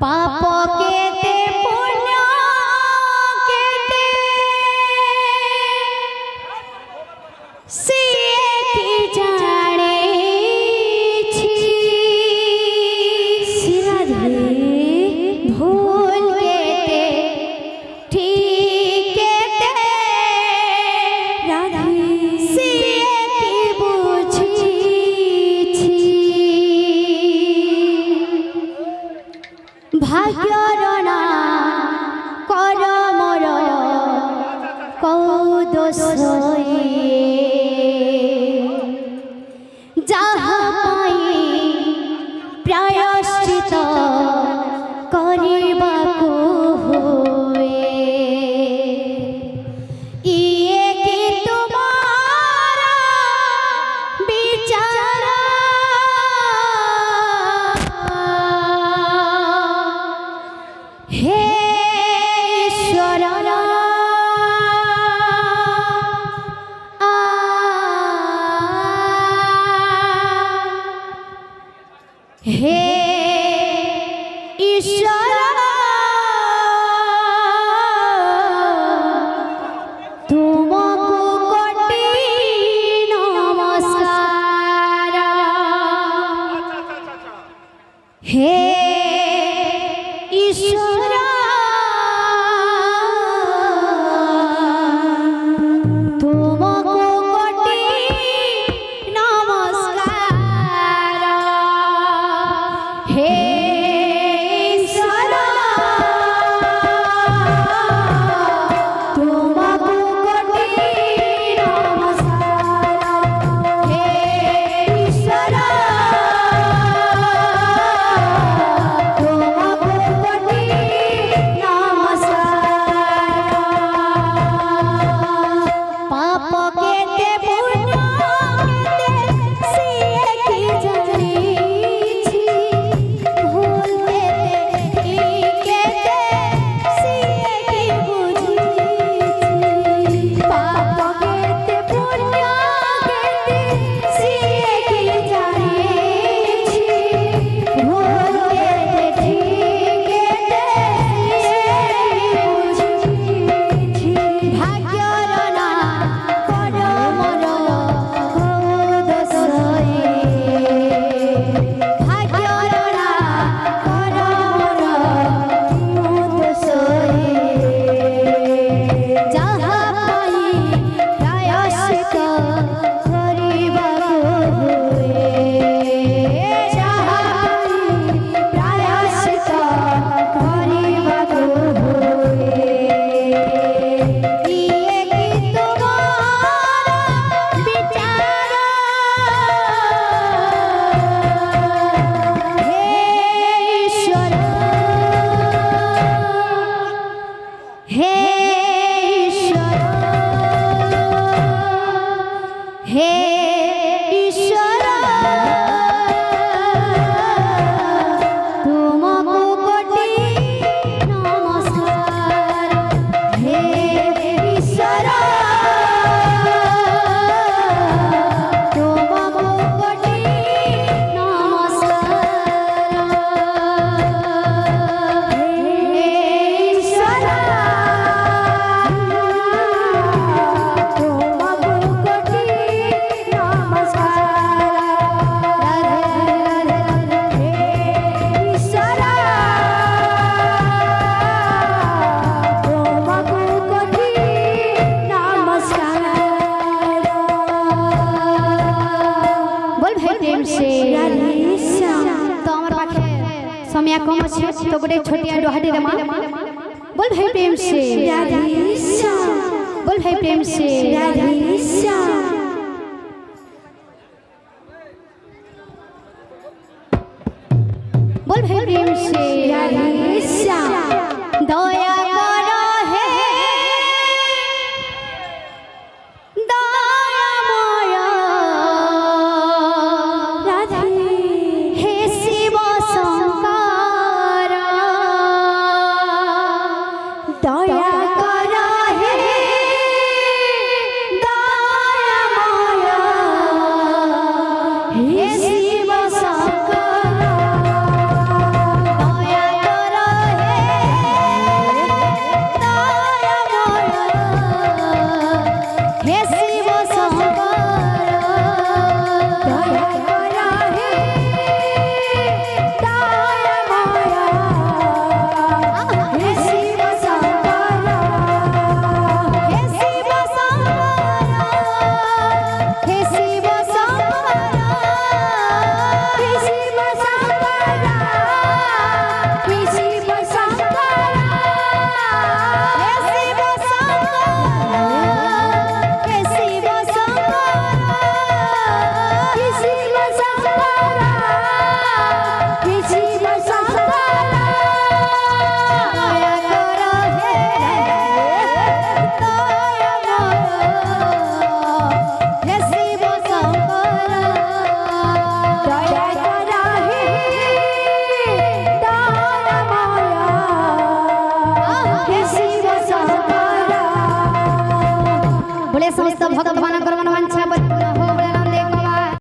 पाप केते पुण्य केते सिए की जाने छी सिराधे भूल केते ठीक केते राधे सिए की बुझी छी भाग्यर ना कर मोर कौ दोष जहाँ पाई प्रायश्चित करबाको हुए इए कि तुम्हारा विचार हे ईश्वर हे ईश्वर तुमको कोटि नमस्कार हे ईश्वर तुमको कोटि नमस्कार हे ईश्वर तुमको कोटि नमस्कार हे ईश्वर तुमको कोटि नमस्कार पाप केते पुण्य केते सिए की जानी छी भूल केते केते सिए की बुझी छी पाप केते पुण्य केते सिए की जानी छी भूल केते केते सिए की बुझी छी भाग्यर ना कर मोर कौ दोष भाग्यर ना कर मोर कौ दोष जहाँ पाई प्रायश्चित करबाको हुए जहाँ पाई प्रायश्चित करबाको हुए इए कि तुम्हारा विचार हे ईश्वर हे ईश्वर हे ईश्वर तुमको कोटि नमस्कार हे ईश्वर तुमको कोटि नमस्कार हे ईश्वर तुमको कोटि नमस्कार हे ईश्वर तुमको कोटि नमस्कार बोल भाई प्रेम से तो আমার পাখে সময় কম আছে তো গোটে ছোটিয়া ডোহাটি দেমা बोल भाई प्रेम से बोल भाई प्रेम से बोल भाई प्रेम से दया करो हे दयामय हे शिव शंकर दया करो हे दयामय हे शिव शंकर दया करो बोले समस्त भक्त मन कर्म वांछा परिपूर्ण हो बोले